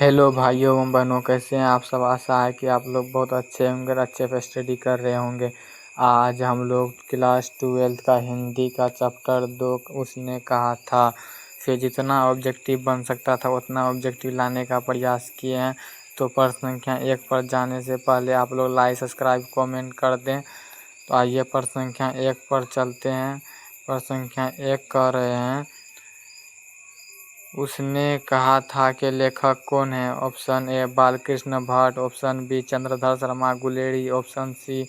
Hello भाइयों एवं बहनों, कैसे हैं आप सब। आशा है कि आप लोग बहुत अच्छे होंगे और अच्छे से स्टडी कर रहे होंगे। आज हम लोग क्लास 12 का हिंदी का चैप्टर 2 उसने कहा था से जितना ऑब्जेक्टिव बन सकता था उतना ऑब्जेक्टिव लाने का प्रयास किए हैं। तो प्रश्न संख्या 1 पर जाने से पहले आप लोग लाइक सब्सक्राइब कमेंट कर दें। तो आइए प्रश्न संख्या 1 पर चलते हैं। प्रश्न संख्या 1 कह रहे हैं, उसने कहा था कि लेखक कौन है। Option A Balkrishna Bhatt, option B Chandradhar Sharma Guleri, option C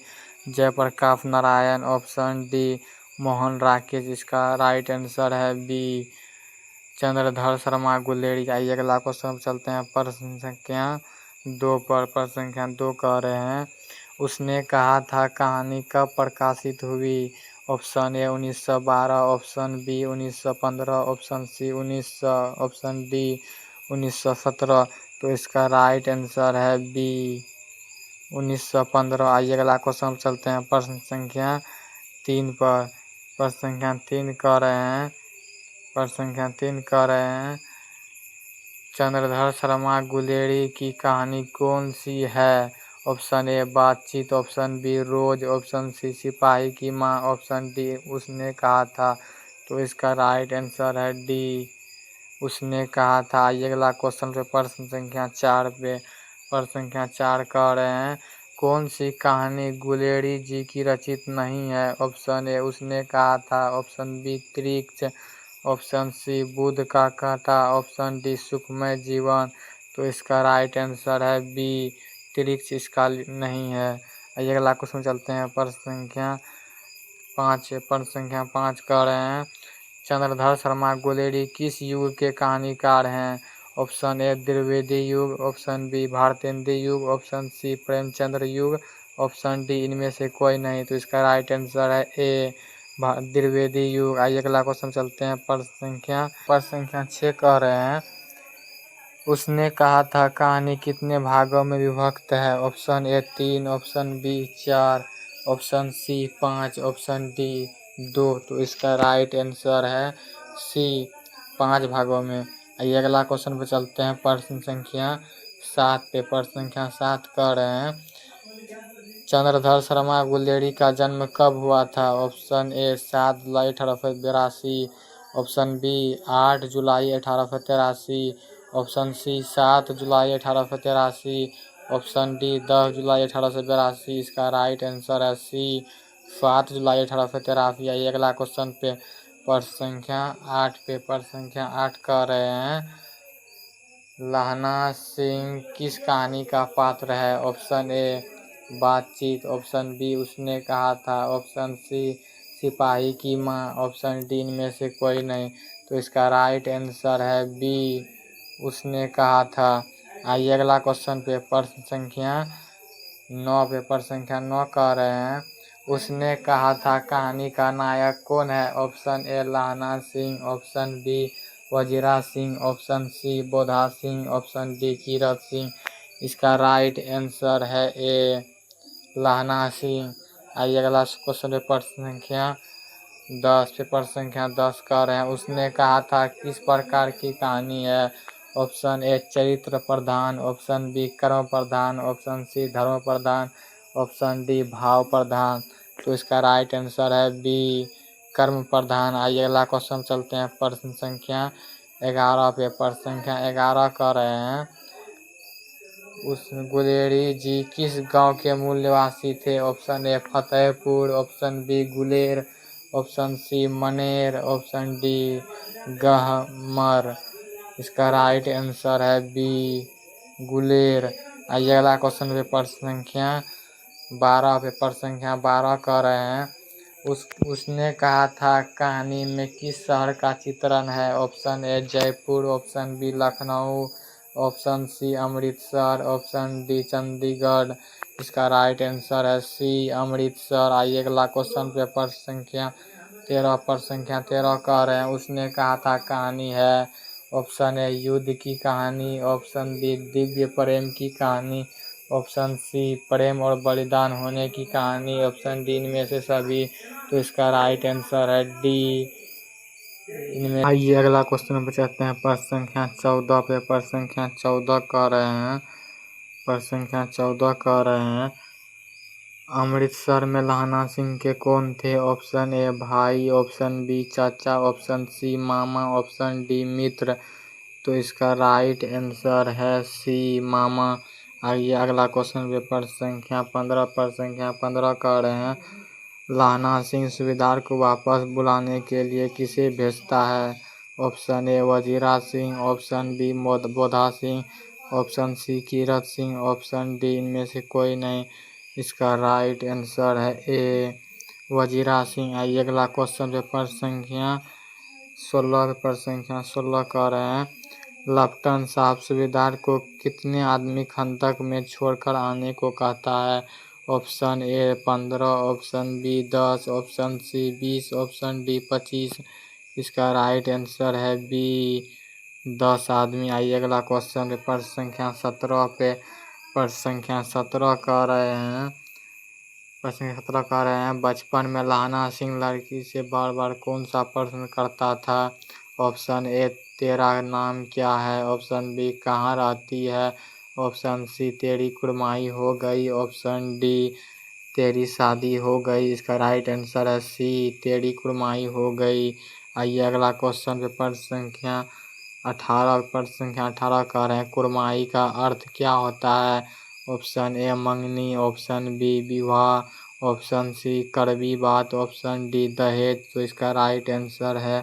Jayprakash Narayan, option D Mohan Rakesh. इसका राइट आंसर है बी चंद्रधर शर्मा गुलेरी। आइए अगला क्वेश्चन चलते हैं प्रश्न संख्या 2 पर। प्रश्न संख्या 2 कह रहे हैं, उसने कहा था कहानी कब प्रकाशित हुई। Option A 1912, option B 1915, option C 1900, option D 1917। तो इसका राइट आंसर है बी 1915। आइए अगला क्वेश्चन चलते हैं प्रश्न संख्या 3 पर। प्रश्न संख्या 3 कह रहे हैं, प्रश्न संख्या 3 कह रहे हैं, चंद्रधर शर्मा गुलेरी की कहानी कौन सी है। ऑप्शन ए बातचीत, ऑप्शन बी रोज, ऑप्शन सी सिपाही की माँ, ऑप्शन डी उसने कहा था। तो इसका राइट आंसर है डी उसने कहा था। आइए अगला क्वेश्चन पे प्रश्न संख्या 4 पे। प्रश्न संख्या 4 कह रहे हैं, कौन सी कहानी गुलेरी जी की रचित नहीं है। ऑप्शन ए उसने कहा था, ऑप्शन बी त्रिक्ष, ऑप्शन सी बुध का कांटा, ऑप्शन डी सुखमय जीवन। तो इसका राइट आंसर है बी त्रिक्ष इसका नहीं है। आइए अगला क्वेश्चन चलते हैं प्रश्न संख्या 5। प्रश्न संख्या 5 कह रहे हैं, चंद्रधर शर्मा गुलेरी किस युग के कहानीकार हैं। ऑप्शन ए द्विवेदी युग, ऑप्शन बी भारतेंदु युग, ऑप्शन सी प्रेमचंद्र युग, ऑप्शन डी इनमें से कोई नहीं। तो इसका राइट आंसर है ए द्विवेदी युग। आइए अगला क्वेश्चन चलते हैं प्रश्न संख्या 6 कह रहे हैं, उसने कहा था कहानी कितने भागों में विभक्त है। Option A 3, option B 4, option C 5, option D 2। तो इसका राइट आंसर है सी 5 भागों में। आइए अगला क्वेश्चन पे चलते हैं प्रश्न संख्या 7 पे। प्रश्न संख्या 7 कह रहे हैं, चंद्रधर शर्मा गुलेरी का जन्म कब हुआ था। ऑप्शन ए 7 जुलाई 1882, ऑप्शन बी 8 जुलाई 1883, ऑप्शन सी 7 जुलाई 1883, ऑप्शन डी 10 जुलाई 1882। इसका राइट आंसर है सी 7 जुलाई 1883। आइए अगला क्वेश्चन पे प्रश्न संख्या 8 पे। प्रश्न संख्या 8 कह रहे हैं, लहना सिंह किस कहानी का पात्र है। ऑप्शन ए बातचीत, ऑप्शन बी उसने कहा था, ऑप्शन सी सिपाही की माँ, ऑप्शन डी इनमें से कोई नहीं। तो इसका राइट आंसर है बी उसने कहा था। आइए अगला क्वेश्चन पे प्रश्न संख्या 9 पे। प्रश्न संख्या 9 कह रहे हैं, उसने कहा था कहानी का नायक कौन है। Option A Lehna Singh, option B Wazira Singh, option C Bodha Singh, option D Kirat Singh. इसका राइट आंसर है ए लहना सिंह। आइए अगला क्वेश्चन पे प्रश्न संख्या 10 पे। प्रश्न संख्या 10 कह रहे हैं, उसने कहा था किस प्रकार की कहानी है। ऑप्शन ए चरित्र प्रधान, ऑप्शन बी कर्म प्रधान, ऑप्शन सी धर्म प्रधान, ऑप्शन डी भाव प्रधान। तो इसका राइट आंसर है बी कर्म प्रधान। आइए अगला क्वेश्चन चलते हैं प्रश्न संख्या 11 पे। प्रश्न संख्या 11 कह रहे हैं, उस गुलेरी जी किस गांव के मूल निवासी थे। Option A Fatehpur, option B Guler, option C Maner, option D Gahmar. इसका राइट आंसर है बी गुलेर। आइए अगला क्वेश्चन पे प्रश्न संख्या 12 पे। प्रश्न संख्या 12 कह रहे हैं, उसने कहा था कहानी में किस शहर का चित्रण है। Option A Jaipur, option B Lucknow, option C Amritsar, option D Chandigarh. इसका राइट आंसर है सी अमृतसर। आइए अगला क्वेश्चन पे प्रश्न संख्या 13 पर। संख्या 13 कह रहे हैं, उसने कहा था कहानी है। ऑप्शन ए युद्ध की कहानी, ऑप्शन बी दिव्य प्रेम की कहानी, ऑप्शन सी प्रेम और बलिदान होने की कहानी, ऑप्शन डी इनमें से सभी। तो इसका राइट आंसर है डी इनमें आइए अगला क्वेश्चन पे चलते हैं। प्रश्न संख्या 14 पे। प्रश्न संख्या 14 कह रहे हैं, प्रश्न संख्या 14 कह रहे हैं, अमृतसर में लहना सिंह के कौन थे? ऑप्शन ए भाई, ऑप्शन बी चाचा, ऑप्शन सी मामा, ऑप्शन डी मित्र। तो इसका राइट आंसर है सी मामा। आइए अगला क्वेश्चन पे। प्रश्न संख्या 15। प्रश्न संख्या 15 कह रहे हैं, लहना सिंह सूबेदार को वापस बुलाने के लिए किसे भेजता है? Option A Wazira Singh, option B Bodha Singh, option C Kirat Singh, option D इनमें से कोई नहीं। इसका राइट आंसर है ए वजीरा सिंह। आइए अगला क्वेश्चन पे। प्रश्न संख्या 16। प्रश्न संख्या 16 कह रहे हैं, लेफ्टिनेंट साहब सूबेदार को कितने आदमी खंदक में छोड़कर आने को कहता है? Option A 15, option B 10, option C 20, option D 25। इसका राइट आंसर है बी 10 आदमी। आइए अगला क्वेश्चन पे। प्रश्न संख्या 17 पे। प्रश्न संख्या 17 कह रहे हैं, प्रश्न 17 कह रहे हैं, बचपन में लहना सिंह लड़की से बार बार कौन सा प्रश्न करता था? ऑप्शन ए तेरा नाम क्या है, ऑप्शन बी कहाँ रहती है, ऑप्शन सी तेरी कुड़माई हो गई, ऑप्शन डी तेरी शादी हो गई। इसका राइट आंसर है सी तेरी कुड़माई हो गई। आइए अगला क्वेश्चन पे। प्रश्न संख्या 18। प्रश्न संख्या 18 कह रहे हैं, कुड़माई का अर्थ क्या होता है? ऑप्शन ए मंगनी, ऑप्शन बी विवाह, ऑप्शन सी कड़वी बात, ऑप्शन डी दहेज। तो इसका राइट आंसर है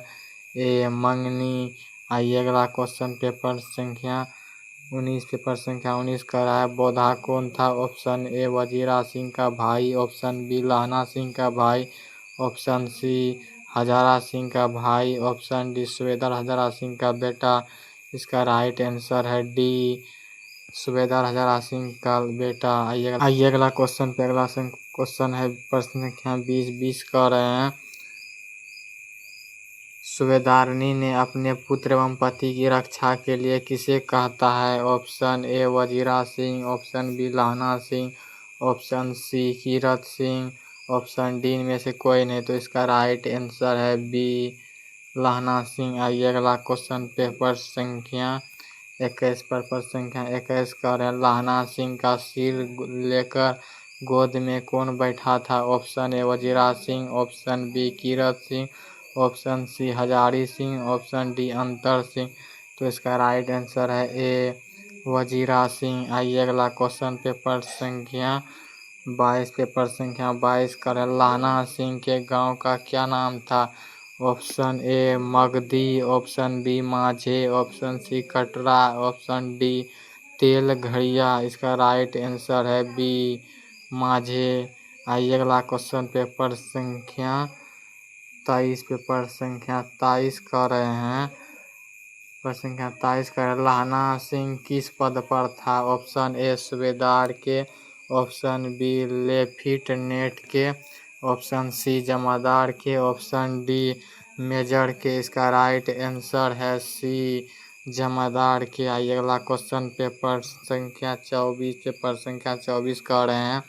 ए मंगनी। आइए अगला क्वेश्चन पेपर संख्या 19 पेपर संख्या 19 कह रहा है, बोधा कौन था? ऑप्शन ए वजीरा सिंह का भाई, ऑप्शन बी लहना सिंह का भाई, ऑप्शन सी हजारा सिंह का भाई, ऑप्शन डी सूबेदार हजारा सिंह का बेटा। इसका राइट आंसर है डी सूबेदार हजारा सिंह का बेटा। आइए अगला क्वेश्चन पे। अगला क्वेश्चन है प्रश्न संख्या 20 कह रहे हैं, सूबेदारनी ने अपने पुत्र एवं पति की रक्षा के लिए किसे कहता है? Option A Wazira Singh, option B Lehna Singh, option C Kirat Singh, option D में से कोई नहीं। तो इसका राइट आंसर है बी लहना सिंह। आइए अगला क्वेश्चन पेपर संख्या 21 पर। प्रश्न संख्या 21 कर लहना सिंह का सिर लेकर गोद में कौन बैठा था? Option A Wazira Singh, option B Kirat Singh, option C Hazari Singh, option D Antar Singh. तो इसका राइट आंसर है ए वजीरा सिंह। आइए अगला क्वेश्चन पेपर संख्या 22 पेपर संख्या 22 कर लहना सिंह के गांव का क्या नाम था? Option A Magadhi, option B Majhe, option C Katra, option D तेल घड़िया। इसका राइट आंसर है बी माझे। आइए अगला क्वेश्चन पेपर संख्या 23 पेपर संख्या 23 कर रहे हैं, प्रश्न संख्या 23 कर लहना सिंह किस पद पर था? ऑप्शन ए सूबेदार के, ऑप्शन बी लेफ्टिनेंट के, ऑप्शन सी जमादार के, ऑप्शन डी मेजर के। इसका राइट आंसर है सी जमादार के। आइए अगला क्वेश्चन पेपर संख्या 24 पेपर संख्या 24 कह रहे हैं,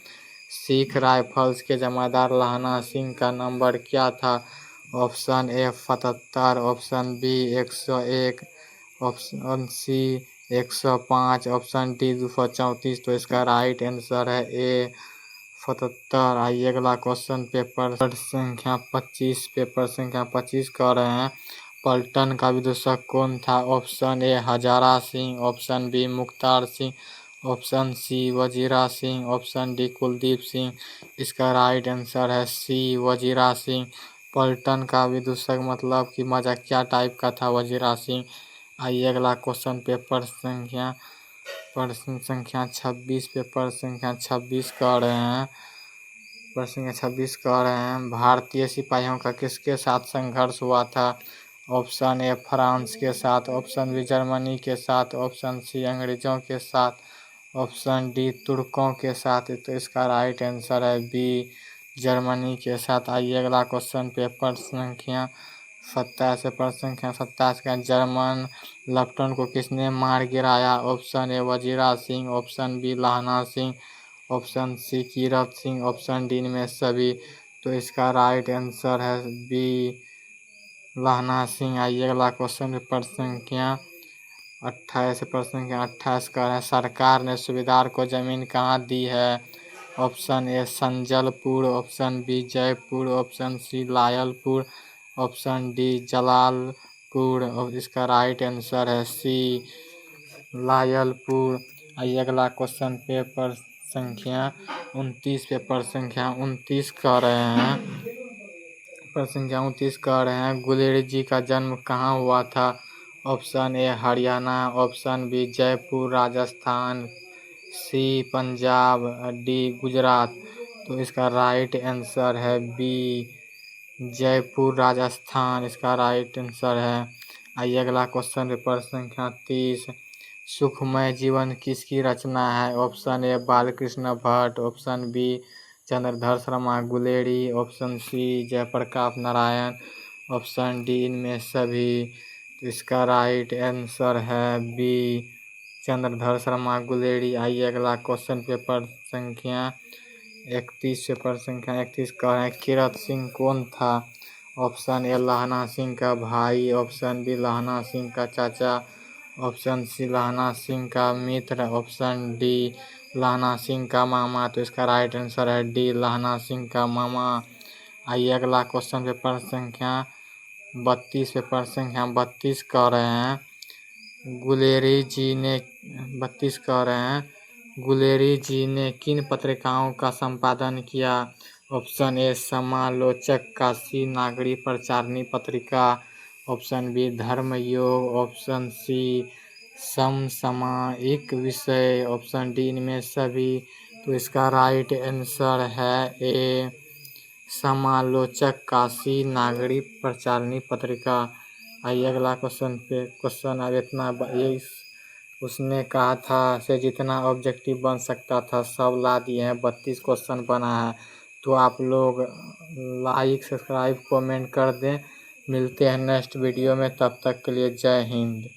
सिख राइफल्स के जमादार लहना सिंह का नंबर क्या था? Option A 77, option B 101, option C 105, option D 234। तो इसका राइट आंसर है ए 77। आइए अगला क्वेश्चन पेपर संख्या 25 पेपर संख्या 25 कह रहे हैं, पलटन का विदूषक कौन था? Option A Hazara Singh, option B Mukhtar Singh, option C Wazira Singh, option D Kuldeep Singh. इसका राइट आंसर है सी वजीरा सिंह। पलटन का विदूषक मतलब कि मजाकिया टाइप का था वजीरा सिंह। आइए अगला क्वेश्चन पेपर संख्या प्रश्न संख्या 26 पेपर संख्या 26 कह रहे हैं, प्रश्न संख्या 26 कह रहे हैं, भारतीय सिपाहियों का किसके साथ संघर्ष हुआ था? ऑप्शन ए फ्रांस के साथ, ऑप्शन बी जर्मनी के साथ, ऑप्शन सी अंग्रेजों के साथ, ऑप्शन डी तुर्कों के साथ। तो इसका राइट आंसर है बी जर्मनी के साथ। आइए अगला क्वेश्चन पेपर संख्या 27 पेपर संख्या 27 का, जर्मन लेफ्टिनेंट को किसने मार गिराया? Option A Wazira Singh, option B Lehna Singh, option C Kirat Singh, option D में सभी। तो इसका राइट आंसर है बी लहना सिंह। आइए अगला क्वेश्चन पेपर संख्या 28 प्रश्न संख्या 28 कह रहे हैं सरकार ने सूबेदार को जमीन कहाँ दी है। Option A Sanjalpur, option B Jaipur, option C Lyallpur, option D Jalalpur. और इसका राइट आंसर है सी लायलपुर। आइए अगला क्वेश्चन पेपर संख्या 29 कह रहे हैं प्रश्न संख्या 29 कह रहे हैं गुलेरी जी का जन्म कहाँ हुआ था। Option A Haryana, option B Jaipur Rajasthan, C Punjab, D Gujarat. तो इसका राइट आंसर है बी जयपुर राजस्थान, इसका राइट आंसर है। आइए अगला क्वेश्चन पेपर संख्या 30 सुखमय जीवन किसकी रचना है। Option A Balkrishna Bhatt, option B Chandradhar Sharma Guleri, option C Jayprakash Narayan, option D इनमें सभी। तो इसका राइट आंसर है बी चंद्रधर शर्मा गुलेरी। आइए अगला क्वेश्चन पेपर संख्या 31 कह रहे हैं कीरत सिंह कौन था। ऑप्शन ए लहना सिंह का भाई, ऑप्शन बी लहना सिंह का चाचा, ऑप्शन सी लहना सिंह का मित्र, ऑप्शन डी लहना सिंह का मामा। तो इसका राइट आंसर है डी लहना सिंह का मामा। आइए अगला क्वेश्चन पेपर संख्या 32 कह रहे हैं गुलेरी जी ने 32 कह रहे हैं गुलेरी जी ने किन पत्रिकाओं का संपादन किया। ऑप्शन ए समालोचक, काशी नागरी प्रचारणी पत्रिका, ऑप्शन बी धर्मयोग, ऑप्शन सी समसामयिक विषय, ऑप्शन डी इनमें सभी। तो इसका राइट आंसर है ए समालोचक काशी नागरी प्रचारणी पत्रिका। आइए अगला क्वेश्चन अब इतना ये उसने कहा था से जितना ऑब्जेक्टिव बन सकता था सब ला दिए हैं। 32 क्वेश्चन बना है तो आप लोग लाइक सब्सक्राइब कमेंट कर दें। मिलते हैं नेक्स्ट वीडियो में, तब तक के लिए जय हिंद।